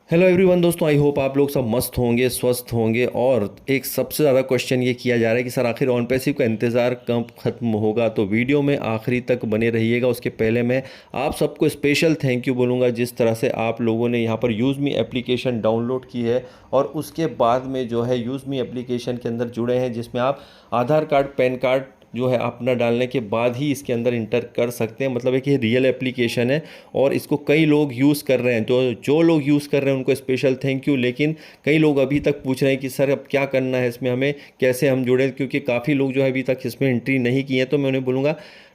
Hello everyone दोस्तों, I hope आप लोग सब मस्त होंगे, स्वस्थ होंगे। और एक सबसे ज़्यादा क्वेश्चन ये किया जा रहा है कि सर आखिर ऑन पैसिव का इंतज़ार कब ख़त्म होगा। तो वीडियो में आखिरी तक बने रहिएगा। उसके पहले मैं आप सबको स्पेशल थैंक यू बोलूँगा, जिस तरह से आप लोगों ने यहाँ पर यूज़ मी एप्लीकेशन डाउनलोड की है और उसके बाद में जो है यूज़ मी एप्लीकेशन के अंदर जुड़े हैं, जिसमें आप आधार कार्ड, पैन कार्ड जो है अपना डालने के बाद ही इसके अंदर इंटर कर सकते हैं। मतलब एक ये रियल एप्लीकेशन है और इसको कई लोग यूज़ कर रहे हैं। तो जो लोग यूज़ कर रहे हैं उनको स्पेशल थैंक यू। लेकिन कई लोग अभी तक पूछ रहे हैं कि सर अब क्या करना है इसमें, हमें कैसे हम जुड़े, क्योंकि काफ़ी लोग जो है अभी तक इसमें एंट्री नहीं की है। तो मैं उन्हें बोलूँगा,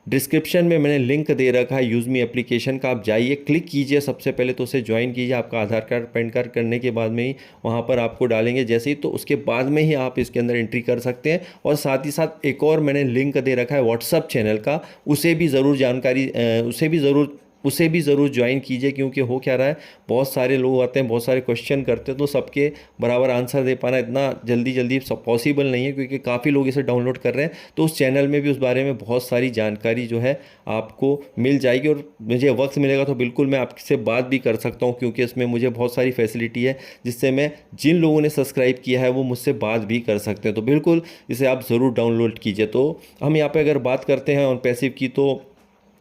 डिस्क्रिप्शन में मैंने लिंक दे रखा है यूज़ मी एप्लीकेशन का, आप जाइए, क्लिक कीजिए सबसे पहले, तो उसे ज्वाइन कीजिए। आपका आधार कार्ड, पैन कार्ड करने के बाद में ही वहाँ पर आपको डालेंगे जैसे ही, तो उसके बाद में ही आप इसके अंदर एंट्री कर सकते हैं। और साथ ही साथ एक और मैंने लिंक दे रखा है व्हाट्सअप चैनल का, उसे भी ज़रूर जानकारी उसे भी ज़रूर ज्वाइन कीजिए। क्योंकि हो क्या रहा है, बहुत सारे लोग आते हैं, बहुत सारे क्वेश्चन करते हैं, तो सबके बराबर आंसर दे पाना इतना जल्दी जल्दी पॉसिबल नहीं है, क्योंकि काफ़ी लोग इसे डाउनलोड कर रहे हैं। तो उस चैनल में भी उस बारे में बहुत सारी जानकारी जो है आपको मिल जाएगी। और मुझे वक्त मिलेगा तो बिल्कुल मैं आपसे बात भी कर सकता हूँ, क्योंकि इसमें मुझे बहुत सारी फैसिलिटी है जिससे मैं, जिन लोगों ने सब्सक्राइब किया है वो मुझसे बात भी कर सकते हैं। तो बिल्कुल इसे आप ज़रूर डाउनलोड कीजिए। तो हम यहाँ पे अगर बात करते हैं ऑन पैसिव की, तो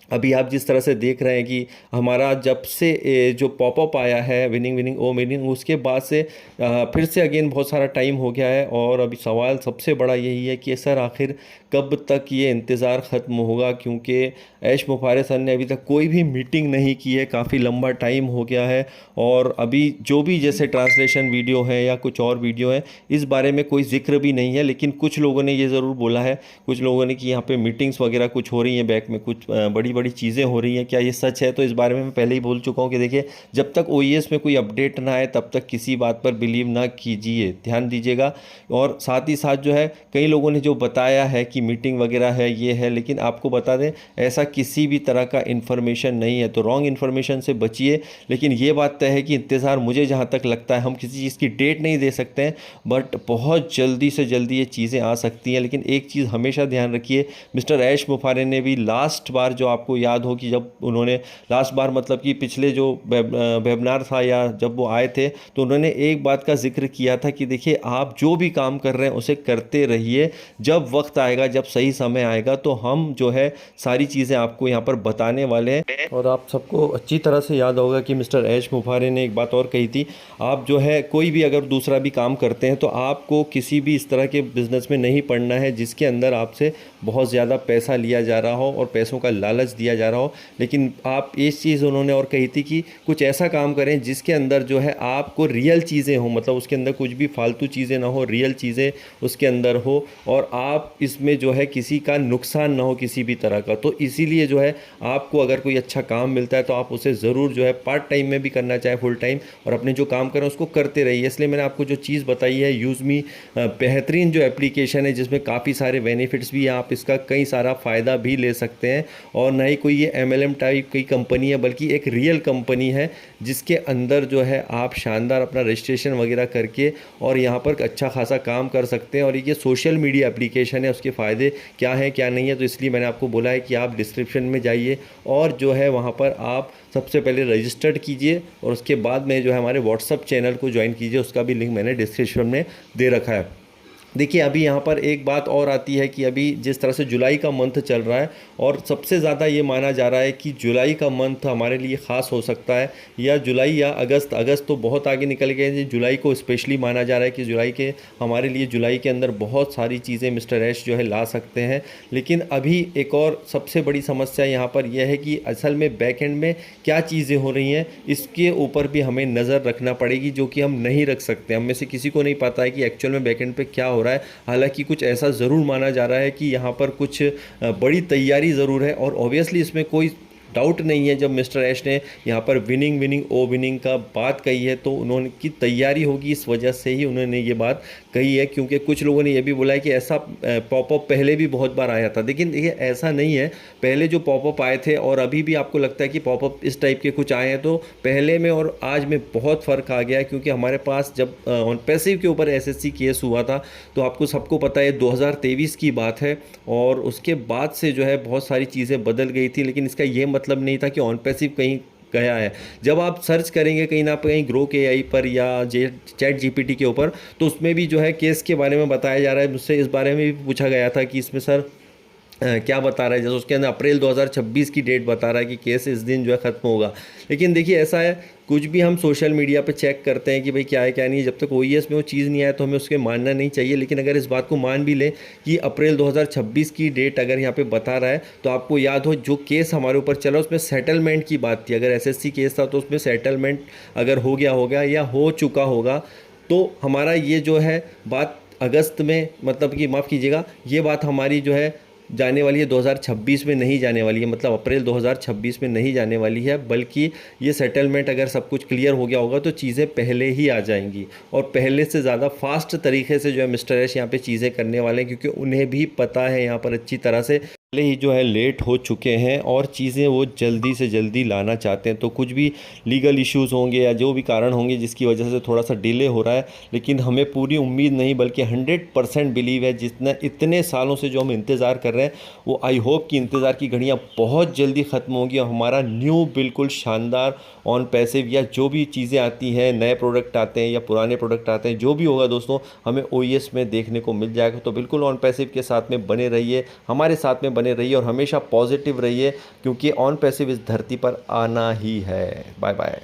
अभी आप जिस तरह से देख रहे हैं कि हमारा जब से जो पॉपअप आया है विनिंग विनिंग ओ विनिंग, उसके बाद से फिर से अगेन बहुत सारा टाइम हो गया है। और अभी सवाल सबसे बड़ा यही है कि सर आखिर कब तक ये इंतज़ार ख़त्म होगा, क्योंकि ऐश मुफारे सर ने अभी तक कोई भी मीटिंग नहीं की है, काफ़ी लंबा टाइम हो गया है। और अभी जो भी जैसे ट्रांसलेशन वीडियो है या कुछ और वीडियो है, इस बारे में कोई जिक्र भी नहीं है। लेकिन कुछ लोगों ने ये ज़रूर बोला है, कुछ लोगों ने, कि यहाँ पे मीटिंग्स वगैरह कुछ हो रही हैं, बैक में कुछ बड़ी बड़ी चीज़ें हो रही हैं। क्या ये सच है? तो इस बारे में मैं पहले ही बोल चुका हूँ कि देखिए, जब तक ओईएस में कोई अपडेट ना आए तब तक किसी बात पर बिलीव ना कीजिए, ध्यान दीजिएगा। और साथ ही साथ जो है, कई लोगों ने जो बताया है कि मीटिंग वगैरह है, ये है, लेकिन आपको बता दें ऐसा किसी भी तरह का इन्फॉर्मेशन नहीं है। तो रॉन्ग इन्फॉर्मेशन से बचिए। लेकिन ये बात तय है कि इंतज़ार, मुझे जहाँ तक लगता है, हम किसी चीज़ की डेट नहीं दे सकते हैं, बट बहुत जल्दी से जल्दी ये चीज़ें आ सकती हैं। लेकिन एक चीज़ हमेशा ध्यान रखिए, मिस्टर ऐश मुफारे ने भी लास्ट बार, जो आपको याद हो कि जब उन्होंने लास्ट बार, मतलब कि पिछले जो वेबिनार था या जब वो आए थे, तो उन्होंने एक बात का जिक्र किया था कि देखिए, आप जो भी काम कर रहे हैं उसे करते रहिए। जब वक्त आएगा, जब सही समय आएगा, तो हम जो है सारी चीज़ें आपको यहाँ पर बताने वाले हैं। और आप सबको अच्छी तरह से याद होगा कि मिस्टर ऐश मुफारे ने एक बात और कही थी, आप जो है कोई भी अगर दूसरा भी काम करते हैं तो आपको किसी भी इस तरह के बिजनेस में नहीं पड़ना है जिसके अंदर आपसे बहुत ज़्यादा पैसा लिया जा रहा हो और पैसों का लालच दिया जा रहा हो। लेकिन आप, एक चीज़ उन्होंने और कही थी कि कुछ ऐसा काम करें जिसके अंदर जो है आपको रियल चीज़ें हो, मतलब उसके अंदर कुछ भी फालतू चीज़ें ना हो, रियल चीज़ें उसके अंदर हो, और आप इसमें जो है किसी का नुकसान ना हो किसी भी तरह का। तो इसीलिए जो है, आपको अगर कोई अच्छा काम मिलता है तो आप उसे ज़रूर जो है पार्ट टाइम में भी करना चाहे फुल टाइम, और अपने जो काम करें उसको करते रहिए। इसलिए मैंने आपको जो चीज़ बताई है, यूज़ मी बेहतरीन जो एप्लीकेशन है, जिसमें काफ़ी सारे बेनिफिट्स भी हैं, आप इसका कई सारा फ़ायदा भी ले सकते हैं। और ना ही कोई ये एमएलएम टाइप की कंपनी है, बल्कि एक रियल कंपनी है जिसके अंदर जो है आप शानदार अपना रजिस्ट्रेशन वगैरह करके और यहाँ पर अच्छा खासा काम कर सकते हैं। और ये सोशल मीडिया एप्लीकेशन है, उसके फ़ायदे क्या हैं क्या नहीं है, तो इसलिए मैंने आपको बोला है कि आप डिस्क्रिप्शन में जाइए और जो है वहाँ पर आप सबसे पहले रजिस्टर्ड कीजिए, और उसके बाद में जो है हमारे व्हाट्सअप चैनल को ज्वाइन कीजिए। उसका भी लिंक मैंने डिस्क्रिप्शन में दे रखा है। देखिए, अभी यहाँ पर एक बात और आती है कि अभी जिस तरह से जुलाई का मंथ चल रहा है, और सबसे ज़्यादा ये माना जा रहा है कि जुलाई का मंथ हमारे लिए ख़ास हो सकता है, या जुलाई या अगस्त। अगस्त तो बहुत आगे निकल गए हैं, जुलाई को स्पेशली माना जा रहा है कि जुलाई के, हमारे लिए जुलाई के अंदर बहुत सारी चीज़ें मिस्टर ऐश जो है ला सकते हैं। लेकिन अभी एक और सबसे बड़ी समस्या यहाँ पर यह है कि असल में बैक एंड में क्या चीज़ें हो रही हैं, इसके ऊपर भी हमें नज़र रखना पड़ेगी, जो कि हम नहीं रख सकते। हम में से किसी को नहीं पता है कि एक्चुअल में बैक एंड पे क्या हो रहा है। हालांकि कुछ ऐसा ज़रूर माना जा रहा है कि यहाँ पर कुछ बड़ी तैयारी ज़रूर है, और ऑब्वियसली इसमें कोई डाउट नहीं है। जब मिस्टर ऐश ने यहाँ पर विनिंग विनिंग ओ विनिंग का बात कही है, तो उन्होंने की तैयारी होगी, इस वजह से ही उन्होंने ये बात कही है। क्योंकि कुछ लोगों ने ये भी बोला है कि ऐसा पॉपअप पहले भी बहुत बार आया था, लेकिन देखिए ऐसा नहीं है। पहले जो पॉपअप आए थे और अभी भी आपको लगता है कि पॉपअप इस टाइप के कुछ आए हैं, तो पहले में और आज में बहुत फ़र्क आ गया है। क्योंकि हमारे पास जब ऑन पैसिव के ऊपर एसएससी केस हुआ था, तो आपको सबको पता है 2023 की बात है, और उसके बाद से जो है बहुत सारी चीज़ें बदल गई थी। लेकिन इसका ये मतलब नहीं था कि ऑन पैसिव कहीं गया है। जब आप सर्च करेंगे कहीं ना कहीं ग्रोक एआई पर या चैट जीपीटी के ऊपर, तो उसमें भी जो है केस के बारे में बताया जा रहा है। मुझसे इस बारे में भी पूछा गया था कि इसमें सर क्या बता रहा है, जैसे उसके अंदर अप्रैल 2026 की डेट बता रहा है कि केस इस दिन जो है ख़त्म होगा। लेकिन देखिए ऐसा है, कुछ भी हम सोशल मीडिया पे चेक करते हैं कि भाई क्या है क्या नहीं है, जब तक ओईएस में वो चीज़ नहीं आए तो हमें उसके मानना नहीं चाहिए। लेकिन अगर इस बात को मान भी लें कि अप्रैल 2026 की डेट अगर यहाँ पे बता रहा है, तो आपको याद हो जो केस हमारे ऊपर चला उसमें सेटलमेंट की बात थी। अगर एसएससी केस था तो उसमें सेटलमेंट अगर हो गया होगा या हो चुका होगा, तो हमारा ये जो है बात अगस्त में, मतलब कि माफ़ कीजिएगा, ये बात हमारी जो है जाने वाली है 2026 में, नहीं जाने वाली है, मतलब अप्रैल 2026 में नहीं जाने वाली है, बल्कि ये सेटलमेंट अगर सब कुछ क्लियर हो गया होगा तो चीज़ें पहले ही आ जाएंगी और पहले से ज़्यादा फास्ट तरीके से जो है मिस्टर ऐश यहाँ पे चीज़ें करने वाले हैं, क्योंकि उन्हें भी पता है यहाँ पर अच्छी तरह से पहले ही जो है लेट हो चुके हैं और चीज़ें वो जल्दी से जल्दी लाना चाहते हैं। तो कुछ भी लीगल इश्यूज़ होंगे या जो भी कारण होंगे जिसकी वजह से थोड़ा सा डिले हो रहा है, लेकिन हमें पूरी उम्मीद नहीं बल्कि 100% बिलीव है, जितना इतने सालों से जो हम इंतज़ार कर रहे हैं वो आई होप कि इंतज़ार की घड़ियाँ बहुत जल्दी ख़त्म होंगी और हमारा न्यू बिल्कुल शानदार ऑन पैसिव या जो भी चीज़ें आती हैं, नए प्रोडक्ट आते हैं या पुराने प्रोडक्ट आते हैं, जो भी होगा दोस्तों हमें ओईएस में देखने को मिल जाएगा। तो बिल्कुल ऑन पैसिव के साथ में बने रहिए, हमारे साथ में बने रहिए और हमेशा पॉजिटिव रहिए, क्योंकि ऑन पैसिव इस धरती पर आना ही है। Bye bye.